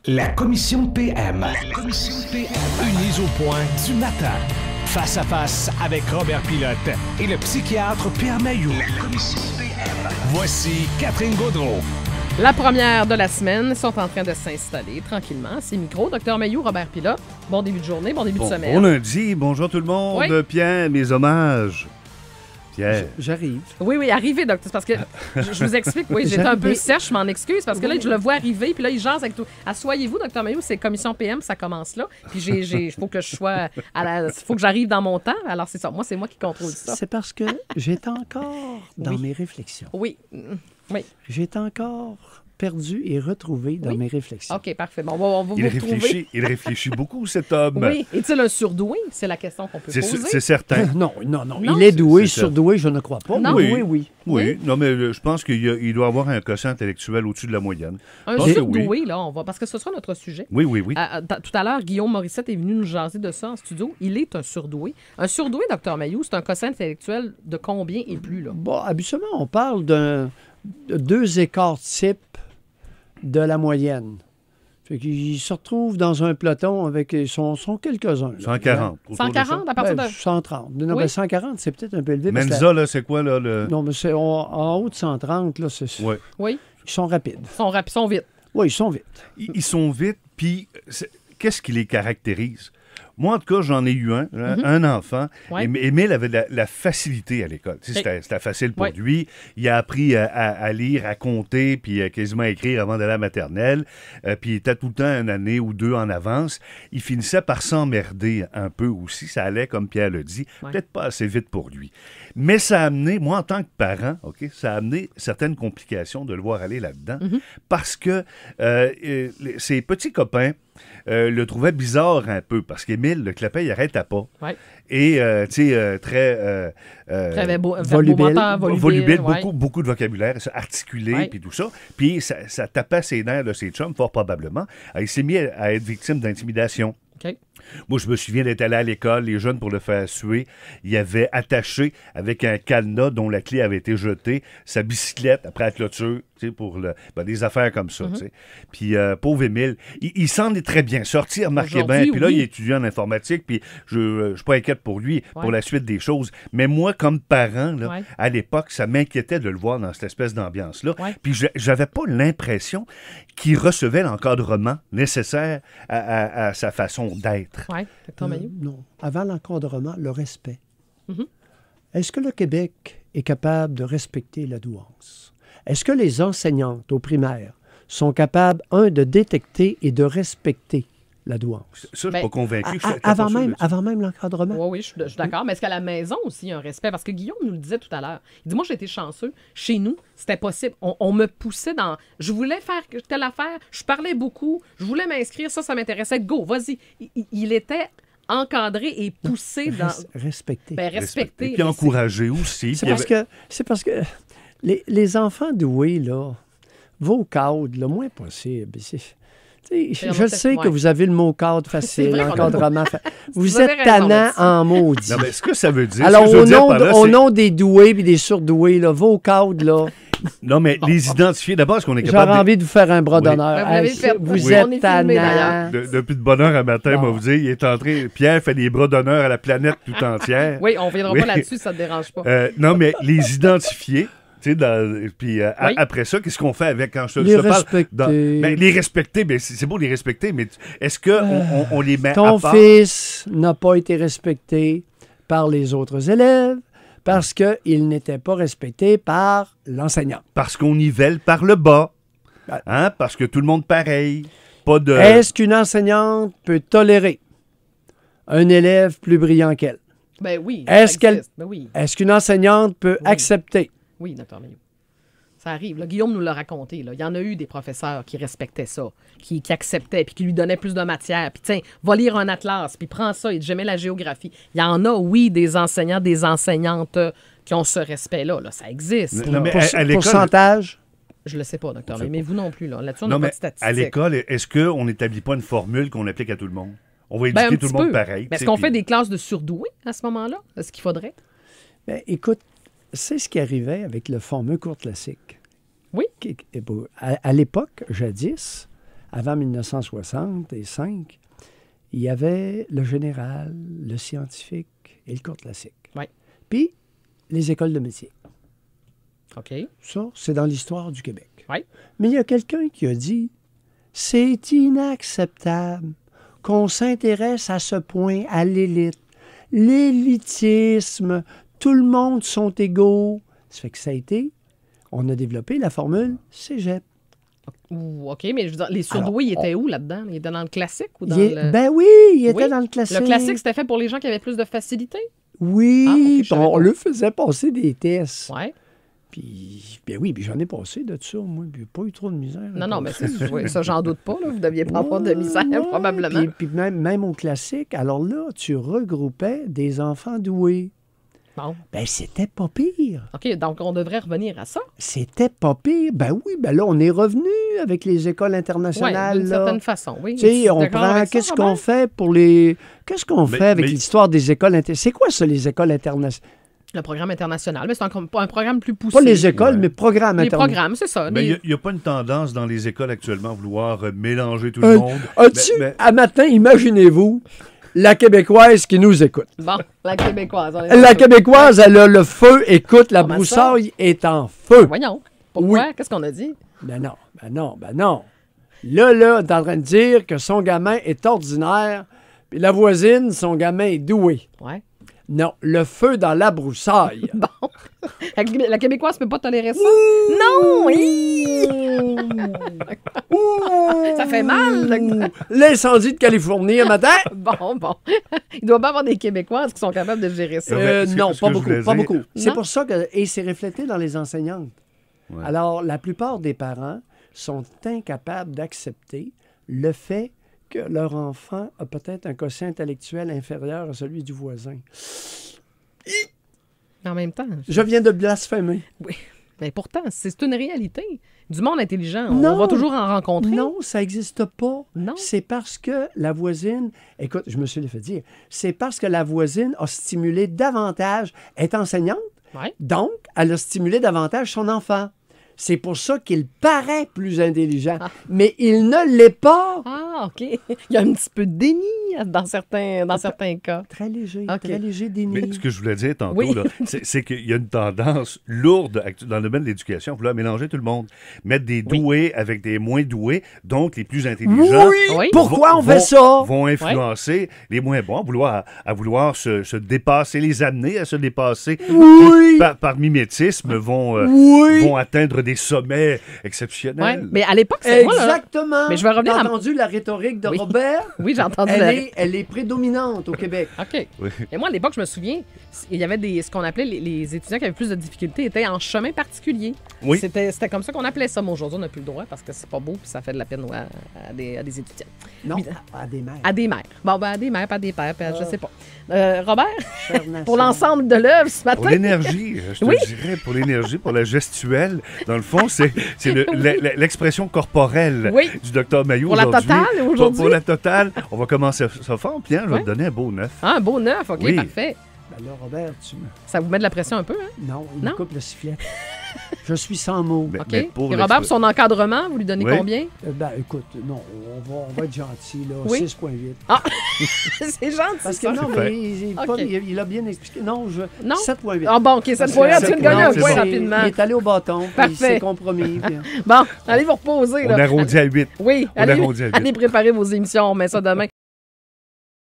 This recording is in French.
La commission PM. La commission PM. Une mise au point du matin. Face à face avec Robert Pilote et le psychiatre Pierre Mailloux. La commission PM. Voici Catherine Gaudreault. La première de la semaine sont en train de s'installer tranquillement. Ces micros, Dr Mailloux, Robert Pilote. Bon début de journée, bon début de semaine. Bon lundi, bonjour tout le monde. Oui. Pierre, mes hommages. Pierre. J'arrive. Oui, arrivez, docteur. C'est parce que je vous explique, oui, j'étais un peu sèche, je m'en excuse, parce que là, je le vois arriver, puis là, il jase avec tout. Assoyez-vous, docteur Mailloux, c'est commission PM, ça commence là. Puis il faut que je sois faut que j'arrive dans mon temps. Alors, c'est ça. Moi, c'est moi qui contrôle ça. C'est parce que j'étais encore dans mes réflexions. Oui. J'étais encore perdu et retrouvé dans mes réflexions. OK, parfait. Bon, on va vous retrouver. Il réfléchit beaucoup, cet homme. Oui. Est-il un surdoué? C'est la question qu'on peut poser. C'est certain. Non. Il est doué, c'est surdoué, je ne crois pas. Non. Oui. Non, mais je pense qu'il doit avoir un quotient intellectuel au-dessus de la moyenne. Un surdoué, là, parce que ce sera notre sujet. Oui. Tout à l'heure, Guillaume Morissette est venu nous jaser de ça en studio. Il est un surdoué. Un surdoué, Dr Mailloux, c'est un quotient intellectuel de combien et plus, là? Bon, habituellement, on parle de 2 écarts types de la moyenne. Fait qu'ils se retrouvent dans un peloton avec... Ils sont quelques-uns. Là. 140. 140 à partir de... 130. Non, Oui. 140, c'est peut-être un peu élevé. Menza, là, c'est quoi, là? Non, mais c'est en haut de 130, là, c'est... Oui. Ils sont rapides. Ils sont vite. Oui, ils sont vite. Ils sont vite, puis qu'est-ce qui les caractérise? Moi, en tout cas, j'en ai eu un enfant. Ouais. Émile avait la facilité à l'école. Tu sais, c'était facile pour lui. Il a appris à lire, à compter, puis quasiment à écrire avant d'aller à la maternelle. Puis il était tout le temps une année ou deux en avance. Il finissait par s'emmerder un peu aussi. Ça allait, comme Pierre le dit, peut-être pas assez vite pour lui. Mais ça a amené, moi, en tant que parent, ça a amené certaines complications de le voir aller là-dedans. Parce que ses petits copains le trouvaient bizarre un peu, parce qu'Émile, le clapet, il n'arrêtait pas. Ouais. Et, tu sais, très volubile, beaucoup de vocabulaire, articulé, puis tout ça. Puis ça tapait ses nerfs de ses chums, fort probablement. Alors, il s'est mis à être victime d'intimidation. OK. Moi, je me souviens d'être allé à l'école, les jeunes, pour le faire suer, il avait attaché avec un cadenas dont la clé avait été jetée sa bicyclette après la clôture, tu sais, pour des affaires comme ça, tu sais. Puis, pauvre Émile, il s'en est très bien sorti, remarquez bien. Puis là, il est étudiant en informatique, puis je suis pas inquiète pour lui, pour la suite des choses. Mais moi, comme parent, là, à l'époque, ça m'inquiétait de le voir dans cette espèce d'ambiance-là. Puis, j'avais pas l'impression qu'il recevait l'encadrement nécessaire à sa façon d'être. Oui, Dr Mailloux. Non. Avant l'encadrement, le respect. Est-ce que le Québec est capable de respecter la douance? Est-ce que les enseignantes au primaire sont capables, de détecter et de respecter la douance? Ça, je suis pas convaincu. Avant même l'encadrement? Oui, je suis d'accord. Mais est-ce qu'à la maison aussi, il y a un respect? Parce que Guillaume nous le disait tout à l'heure. Il dit, moi, j'ai été chanceux. Chez nous, c'était possible. On me poussait dans... Je voulais faire telle affaire. Je parlais beaucoup. Je voulais m'inscrire. Ça m'intéressait. Go, vas-y. Il était encadré et poussé dans... Respecté. Respecté. Et puis encouragé aussi. C'est parce que les enfants doués, là, vos cadres, le moins possible. Je sais que vous avez le mot cadre facile, l'encadrement facile. Vous êtes tannant en maudit. Non, mais ce que ça veut dire... Alors, au nom des doués et des surdoués, là, vos cadres, là... Non, mais les identifier d'abord, est-ce qu'on est capable... J'aurais envie de vous faire un bras d'honneur. Vous êtes tannant. Depuis de bonne heure à matin, moi, vous dire, il est entré... Pierre fait des bras d'honneur à la planète tout entière. Oui, on ne viendra pas là-dessus, ça ne te dérange pas. Non, mais les identifier... Puis après ça, qu'est-ce qu'on fait avec quand je les te parle? Respecter. Les respecter, mais c'est beau les respecter, mais est-ce qu'on les met à Ton part? fils n'a pas été respecté par les autres élèves parce qu'il n'était pas respecté par l'enseignant. Parce qu'on nivelle par le bas. Parce que tout le monde pareil. Pas de... Est-ce qu'une enseignante peut tolérer un élève plus brillant qu'elle? Ben oui. Est-ce qu'une enseignante peut accepter? Oui, Dr Mailloux. Ça arrive. Là, Guillaume nous l'a raconté. Là. Il y en a eu des professeurs qui respectaient ça, qui acceptaient, puis qui lui donnaient plus de matière. Puis tiens, va lire un atlas, puis prends ça, et j'aimais la géographie. Il y en a, oui, des enseignants, des enseignantes qui ont ce respect-là. Là. Ça existe. Non, mais pourcentage? Je le sais pas, docteur, mais vous non plus. Là-dessus, on n'a pas de statistiques. À l'école, est-ce qu'on n'établit pas une formule qu'on applique à tout le monde? On va éduquer tout le monde pareil. Est-ce qu'on fait des classes de surdoués à ce moment-là? Est-ce qu'il faudrait? Bien, écoute, c'est ce qui arrivait avec le fameux cours classique. Oui. À l'époque, jadis, avant 1965, il y avait le général, le scientifique et le cours classique. Ouais. Puis, les écoles de métier. OK. Ça, c'est dans l'histoire du Québec. Oui. Mais il y a quelqu'un qui a dit « C'est inacceptable qu'on s'intéresse à ce point à l'élite. L'élitisme, tout le monde sont égaux. » Ça fait que ça a été, on a développé la formule cégep. OK, mais je veux dire, les surdoués, ils étaient où là-dedans? Ils étaient dans le classique ou dans Ben oui, il était Oui. dans le classique. Le classique, c'était fait pour les gens qui avaient plus de facilité? Oui, Ah, ok, je puis savais on pas. le faisait passer des tests. Ouais. Puis, ben oui, puis j'en ai passé de ça, moi. Puis pas eu trop de misère. Non, mais ça, j'en doute pas. Là. Vous deviez pas avoir de misère, Ouais, probablement. Puis même au classique, alors là, tu regroupais des enfants doués. Bon. Ben, c'était pas pire. OK, donc on devrait revenir à ça. C'était pas pire. Ben oui, ben là, on est revenu avec les écoles Oui, internationales. d'une là. certaine façon, oui. Tu sais, Es-tu on d'accord prend. avec ça, Qu'est-ce qu'on Robert? fait pour les. Qu'est-ce qu'on Mais- fait avec mais- l'histoire des écoles internationales? C'est quoi ça, les écoles internationales? Le programme international, mais c'est un programme plus poussé. Pas les écoles, Ouais. mais programmes Les internationaux. programmes, c'est ça. Mais les- il n'y a pas une tendance dans les écoles actuellement à vouloir mélanger tout le monde. As-tu, à matin, imaginez-vous, la Québécoise qui nous écoute. Bon, la québécoise. on est La d'accord. Québécoise, elle a le feu, écoute, la Comment broussaille est en feu. Voyons. Pourquoi? Qu'est-ce qu'on a dit? Ben non. Là, t'es en train de dire que son gamin est ordinaire, puis la voisine, son gamin est doué. Ouais. Non, le feu dans la broussaille. Bon. La québécoise peut pas tolérer ça? Non! Hi! Ça fait mal. Ouh, l'incendie de Californie un matin? Bon. Il doit pas avoir des Québécoises qui sont capables de gérer ça. Non, ce pas que je beaucoup, voulais pas dire- beaucoup. C'est Non? pour ça que, et c'est reflété dans les enseignantes. Ouais. Alors, la plupart des parents sont incapables d'accepter le fait que leur enfant a peut-être un quotient intellectuel inférieur à celui du voisin. En même temps, Je viens de blasphémer. oui. Mais pourtant, c'est une réalité. Du monde intelligent, on Non. va toujours en rencontrer. Non, ça n'existe pas. Non. C'est parce que la voisine, écoute, je me suis fait dire, c'est parce que la voisine a stimulé davantage, est enseignante, Ouais. donc elle a stimulé davantage son enfant. C'est pour ça qu'il paraît plus intelligent, mais il ne l'est pas. Ah, OK. Il y a un petit peu de déni dans certains cas. Très léger, OK. très léger déni. Mais ce que je voulais dire tantôt, Oui. là, c'est qu'il y a une tendance lourde dans le domaine de l'éducation, vouloir mélanger tout le monde. Mettre des doués avec des moins doués, donc les plus intelligents. Oui. Pourquoi on vont- fait ça? Vont influencer les moins bons, à vouloir se dépasser, les amener à se dépasser. Oui. Par mimétisme, vont atteindre des sommets exceptionnels. Ouais. Mais à l'époque, c'est moi, là. Exactement. Mais je vais revenir T'as à- entendu la rhétorique de Oui. Robert? Oui, j'ai entendu Elle est prédominante au Québec. OK. Oui. Et moi, à l'époque, je me souviens, il y avait ce qu'on appelait les étudiants qui avaient plus de difficultés étaient en chemin particulier. Oui. C'était comme ça qu'on appelait ça. Mais aujourd'hui, on n'a plus le droit parce que c'est pas beau puis ça fait de la peine à des étudiants. Non, Oui. à des mères. À des mères. Bon, ben, à des mères, pas à des pères, puis je sais pas. Robert, Chère nation. pour l'ensemble de l'œuvre ce Pour matin. l'énergie, je te Oui. dirais, pour l'énergie, pour la gestuelle, dans le fond, c'est l'expression corporelle Oui. du docteur Mailloux Pour la aujourd'hui. totale, aujourd'hui? Pour la totale, on va commencer ça fort, puis je vais Ouais. te donner un beau neuf. Ah, un beau neuf, OK, Oui. parfait. Ben là, Robert, tu me... Ça vous met de la pression un peu, hein? Non, il Non? me coupe le sifflet. Je suis sans mots. Mais- OK. mais pour Et Robert, pour son encadrement, vous lui donnez Oui. combien? Ben, écoute, non, on va être gentil, là. Oui. 6,8. Ah! C'est gentil, Parce que ça. non, fait. mais OK. il a bien expliqué. Non, Non? 7,8. Ah bon, OK, cette fois-là, tu viens de gagner un c'est point bon. rapidement. Il est allé au bâton, puis il Parfait. s'est compromis. puis- Bon, allez vous reposer. On Là. arrondit à 8. Oui, On arrondit à huit. allez préparer vos émissions, on met ça demain.